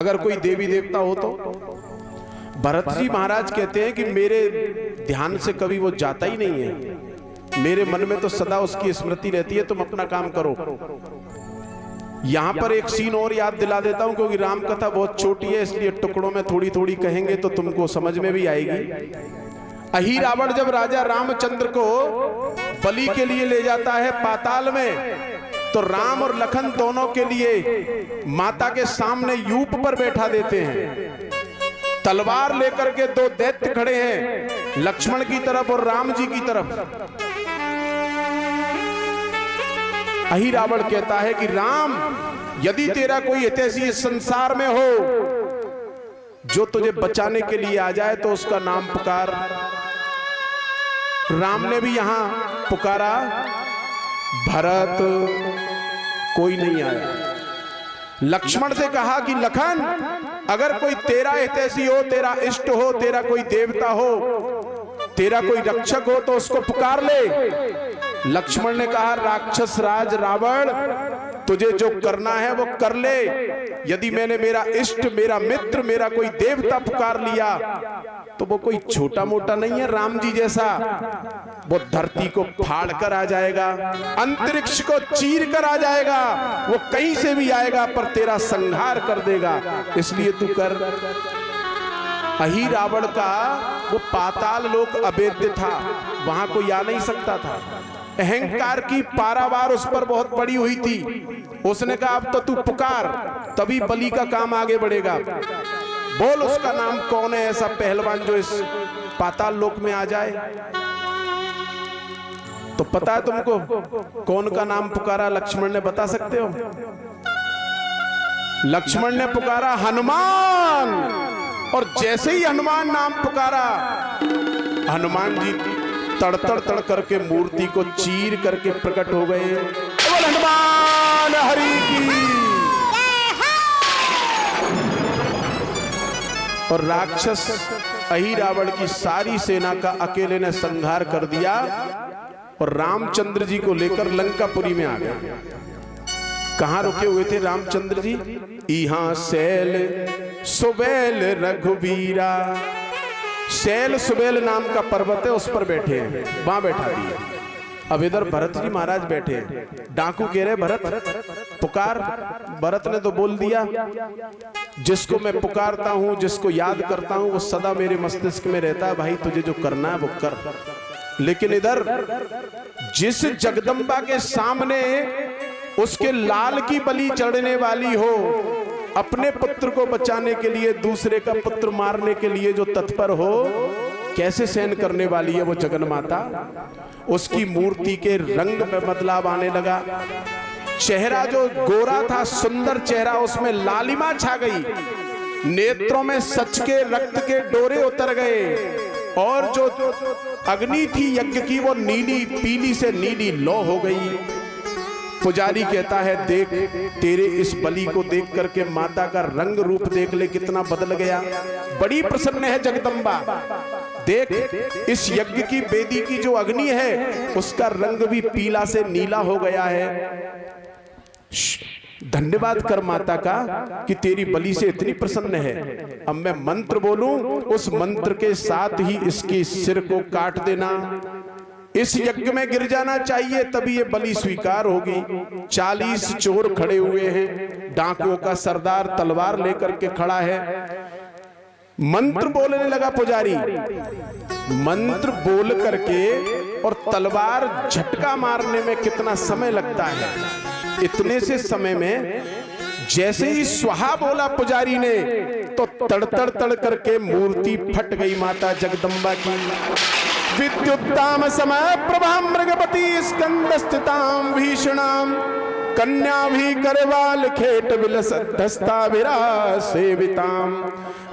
अगर कोई देवी देवता हो तो। भरत जी महाराज कहते हैं कि मेरे ध्यान से कभी वो जाता ही नहीं है, मेरे मन में तो सदा उसकी स्मृति रहती है, तुम अपना काम करो। यहां पर एक सीन और याद दिला देता हूं, क्योंकि राम कथा बहुत छोटी है, इसलिए टुकड़ों में थोड़ी थोड़ी कहेंगे तो तुमको समझ में भी आएगी। अही रावण जब राजा रामचंद्र को बलि के लिए ले जाता है पाताल में, तो राम और लखन दोनों के लिए माता के सामने यूप पर बैठा देते हैं। तलवार लेकर के दो दैत्य खड़े हैं, लक्ष्मण की तरफ और राम जी की तरफ। अही रावण कहता है कि राम, यदि तेरा कोई हितैषी इस संसार में हो जो तुझे बचाने के लिए आ जाए तो उसका नाम पुकार। राम ने भी यहां पुकारा, भरत, कोई नहीं आया। लक्ष्मण से कहा कि लखन, अगर कोई तेरा हितैषी हो, तेरा इष्ट हो, तेरा कोई देवता हो, तेरा कोई रक्षक हो तो उसको पुकार ले। लक्ष्मण ने कहा, राक्षस राज रावण, तुझे जो करना है वो कर ले। यदि मैंने मेरा इष्ट, मेरा मित्र, मेरा कोई देवता पुकार लिया तो वो कोई छोटा मोटा नहीं है, राम जी जैसा। वो धरती को फाड़ कर आ जाएगा, अंतरिक्ष को चीर कर आ जाएगा, वो कहीं से भी आएगा पर तेरा संहार कर देगा, इसलिए तू कर। अही रावण का वो पाताल लोक अवेद्य था, वहां कोई आ नहीं सकता था। अहंकार की पारावार उस पर बहुत पड़ी हुई थी। उसने कहा, अब तो तू पुकार, तभी बलि का काम आगे बढ़ेगा। बोल, उसका नाम कौन है ऐसा पहलवान जो इस पाताल लोक में आ जाए? तो पता है तुमको कौन का नाम पुकारा लक्ष्मण ने, बता सकते हो? लक्ष्मण ने पुकारा हनुमान, और जैसे ही हनुमान नाम पुकारा, हनुमान जी तड़तड़ तड़ करके मूर्ति को चीर करके प्रकट हो गए। बोल हनुमान हरि की। और राक्षस अही रावण की सारी सेना का अकेले ने संहार कर दिया और रामचंद्र जी को लेकर लंकापुरी में आ गए। कहां रुके हुए थे रामचंद्र जी? इहां सैल सुबैल रघुबीरा। सैल सुबैल नाम का पर्वत है, उस पर बैठे हैं, वहां बैठा दिया। अब इधर भरत जी महाराज बैठे हैं। डाकू कह रहे, भरत पुकार। भरत ने तो बोल दिया, जिसको मैं पुकारता हूं, जिसको याद करता हूं, वो सदा मेरे मस्तिष्क में रहता है। भाई तुझे जो करना है वो कर। लेकिन इधर जिस जगदम्बा के सामने उसके लाल की बलि चढ़ने वाली हो, अपने पुत्र को बचाने के लिए दूसरे का पुत्र मारने के लिए जो तत्पर हो, कैसे सहन करने वाली है वो जगन माता। उसकी मूर्ति के रंग में बदलाव आने लगा। चेहरा जो गोरा था, सुंदर चेहरा, उसमें लालिमा छा गई। नेत्रों में सच के रक्त के डोरे उतर गए, और जो अग्नि थी यज्ञ की, वो नीली पीली से नीली लौ हो गई। पुजारी कहता है, देख, तेरे इस बलि को देख करके माता का रंग रूप देख ले, कितना बदल गया। बड़ी प्रसन्न है जगदम्बा। देख, इस यज्ञ की वेदी की जो अग्नि है, उसका रंग भी पीला से नीला हो गया है। धन्यवाद कर माता का कि तेरी बलि से इतनी प्रसन्न है। अब मैं मंत्र बोलूं, उस मंत्र के साथ ही इसके सिर को काट देना, इस यज्ञ में गिर जाना चाहिए, तभी ये बलि स्वीकार होगी। 40 चोर खड़े हुए हैं, डाकुओं का सरदार तलवार लेकर के खड़ा है। मंत्र बोलने लगा पुजारी। मंत्र बोल करके और तलवार झटका मारने में कितना समय लगता है। इतने से समय में जैसे ही स्वाहा बोला पुजारी ने, तो तड़तड़ तड़ करके मूर्ति फट गई माता जगदम्बा की। विद्युत्ताम समय प्रभा मृगपति स्कंदस्थिताम भीषणाम कन्या भी करवाल खेट विलसता विराज सेविताम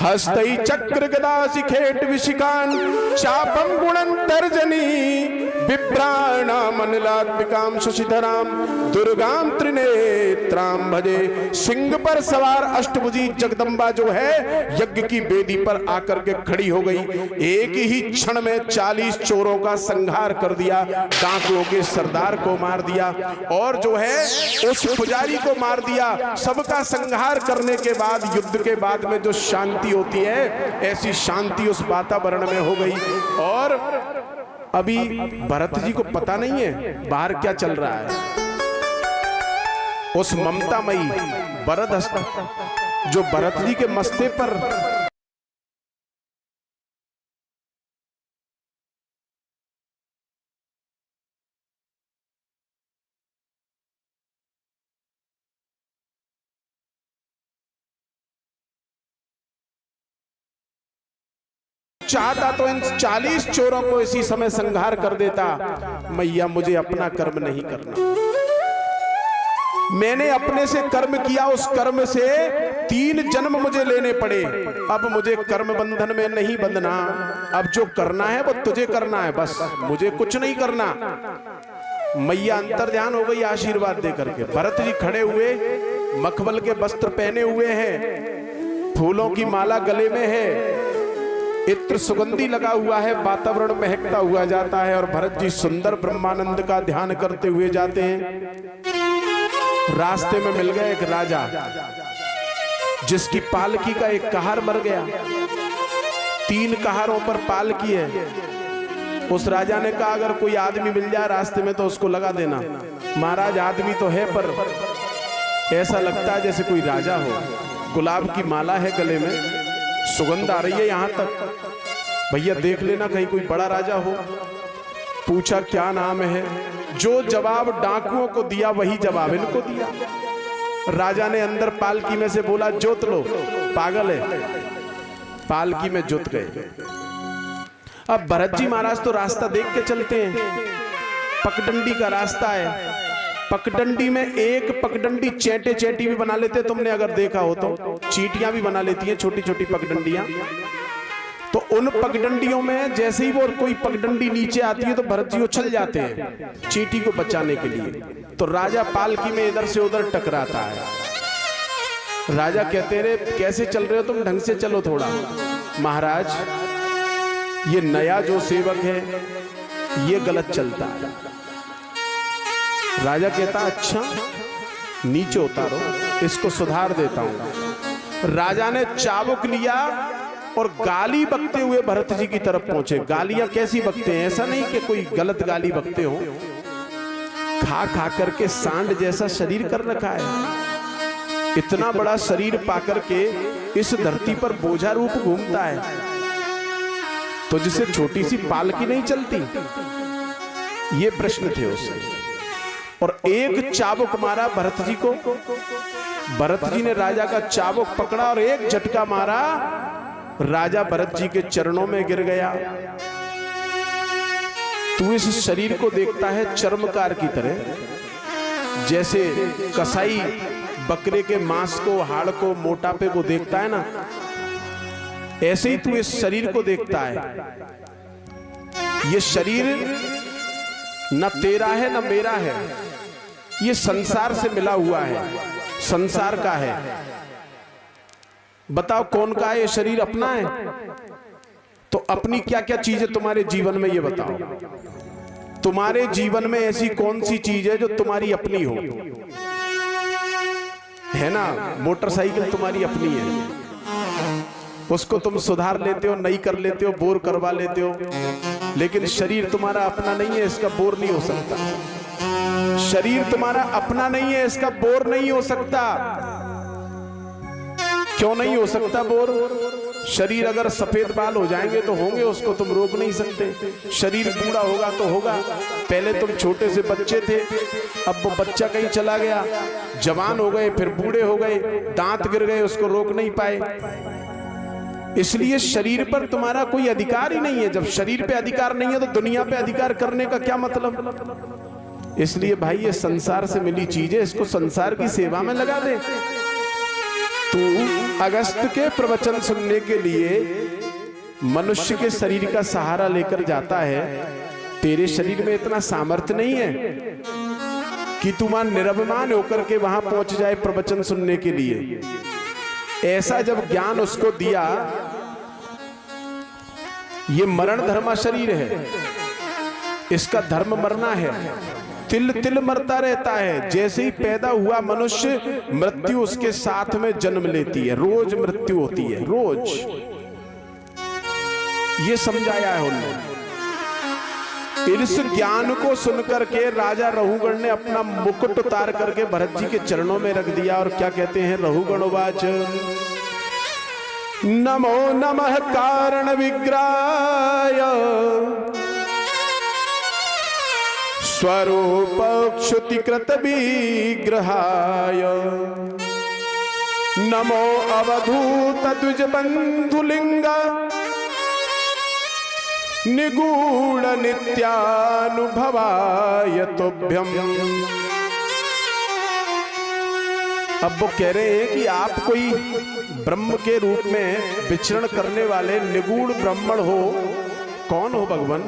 हस्तई चक्र गदा शिखेट विशिकान चापम गुणन तर्जनी विभ्राणाम अनिलात्मिकाम शशिधराम दुर्गाम त्रिनेत्राम भजे। सिंह पर सवार अष्टभुजी जगदम्बा जो है यज्ञ की वेदी पर आकर के खड़ी हो गई। एक ही क्षण में 40 चोरों का संहार कर दिया, डाकुओं के सरदार को मार दिया और जो है उस पुजारी को मार दिया। सबका संहार करने के बाद युद्ध के बाद में जो शांति होती है, ऐसी शांति उस वातावरण में हो गई। और अभी भरत जी को पता नहीं है बाहर क्या चल रहा है। उस ममतामयी भरत जो भरत जी के मस्ते पर चाहता तो इन 40 चोरों को इसी समय संहार कर देता। मैया मुझे अपना कर्म नहीं करना, मैंने अपने से कर्म किया, उस कर्म से 3 जन्म मुझे लेने पड़े। अब मुझे कर्म बंधन में नहीं बंधना, अब जो करना है वो तुझे करना है, बस मुझे कुछ नहीं करना। मैया अंतर ध्यान हो गई आशीर्वाद दे करके। भरत जी खड़े हुए, मखमल के वस्त्र पहने हुए हैं, फूलों की माला गले में है, इत्र सुगंधी लगा हुआ है, वातावरण महकता हुआ जाता है। और भरत जी सुंदर ब्रह्मानंद का ध्यान करते हुए जाते हैं। रास्ते में मिल गए एक राजा जिसकी पालकी का एक कहार मर गया। 3 कहारों पर पालकी है। उस राजा ने कहा अगर कोई आदमी मिल जाए रास्ते में तो उसको लगा देना। महाराज आदमी तो है पर ऐसा लगता है जैसे कोई राजा हो। गुलाब की माला है गले में, सुगंध आ रही है यहां तक। भैया देख लेना कहीं कोई बड़ा राजा हो। पूछा क्या नाम है? जो जवाब डाकुओं को दिया वही जवाब इनको दिया। राजा ने अंदर पालकी में से बोला जोत लो, पागल है। पालकी में जुत गए। अब भरत जी महाराज तो रास्ता देख के चलते हैं, पगडंडी का रास्ता है। पगडंडी में एक पगडंडी चेटे चेटी भी बना लेते, तुमने अगर देखा हो तो चीटियां भी बना लेती हैं, छोटी छोटी पगडंडियां। तो उन पगडंडियों में जैसे ही वो कोई पगडंडी नीचे आती है तो भरत जी उछल जाते हैं चीटी को बचाने के लिए। तो राजा पालकी में इधर से उधर टकराता है। राजा कहते रहे कैसे चल रहे हो तुम, ढंग से चलो थोड़ा। महाराज ये नया जो सेवक है ये गलत चलता है। राजा कहता अच्छा नीचे उतारो, इसको सुधार देता हूं। राजा ने चाबुक लिया और गाली बकते हुए भरत जी की तरफ पहुंचे। गालियां कैसी बकते हैं, ऐसा नहीं कि कोई गलत गाली बकते हो। खा खा करके सांड जैसा शरीर कर रखा है, इतना बड़ा शरीर पाकर के इस धरती पर बोझा रूप घूमता है, तो जिसे छोटी सी पालकी नहीं चलती। ये प्रश्न थे उससे। और एक चाबुक मारा भरत जी को। भरत जी ने राजा का चाबुक पकड़ा और एक झटका मारा, राजा भरत जी के चरणों में गिर गया। तू इस शरीर को देखता है चर्मकार की तरह, जैसे कसाई बकरे के मांस को, हाड़ को, मोटापे को देखता है ना, ऐसे ही तू इस शरीर को देखता है। ये शरीर न तेरा है न मेरा है, ये संसार से मिला हुआ है, संसार का है। बताओ कौन का है ये शरीर? अपना है। तो अपनी क्या क्या चीज है तुम्हारे जीवन में, ये बताओ। तुम्हारे जीवन में ऐसी कौन सी चीज है जो तुम्हारी अपनी हो? है ना, मोटरसाइकिल तुम्हारी अपनी है, उसको तुम सुधार लेते हो, नई कर लेते हो, बोर करवा लेते हो। लेकिन शरीर तुम्हारा अपना नहीं है, इसका बोर नहीं हो सकता। शरीर तुम्हारा अपना नहीं है, इसका बोर नहीं हो सकता। क्यों नहीं हो सकता बोर? शरीर अगर सफेद बाल हो जाएंगे तो होंगे, उसको तुम रोक नहीं सकते। शरीर बूढ़ा होगा तो होगा। पहले तुम छोटे से बच्चे थे, अब वो बच्चा कहीं चला गया, जवान हो गए, फिर बूढ़े हो गए, दांत गिर गए, उसको रोक नहीं पाए। इसलिए शरीर पर तुम्हारा कोई अधिकार ही नहीं है। जब शरीर पे अधिकार नहीं है तो दुनिया पे अधिकार करने का क्या मतलब? इसलिए भाई ये संसार से मिली चीज है, इसको संसार की सेवा में लगा दे। तू अगस्त के प्रवचन सुनने के लिए मनुष्य के शरीर का सहारा लेकर जाता है, तेरे शरीर में इतना सामर्थ्य नहीं है कि तू वहां निरभिमान होकर के वहां पहुंच जाए प्रवचन सुनने के लिए। ऐसा जब ज्ञान उसको दिया, ये मरण धर्मा शरीर है, इसका धर्म मरना है, तिल तिल मरता रहता है। जैसे ही पैदा हुआ मनुष्य, मृत्यु उसके साथ में जन्म लेती है, रोज मृत्यु होती है, रोज। ये समझाया है उन्होंने। इस ज्ञान को सुनकर के राजा रहुगण ने अपना मुकुट उतार करके भरत जी के चरणों में रख दिया और क्या कहते हैं, रहुगणवाच नमो नमः कारण विग्रहाय स्वरूप क्षुतिकृत विग्रहाय नमो अवधूत द्विज बंधुलिंग निगूढ़ नित्यानुभवाय तुभ्यम। अब वो कह रहे हैं कि आप कोई ब्रह्म के रूप में विचरण करने वाले निगूढ़ ब्राह्मण हो। कौन हो भगवान?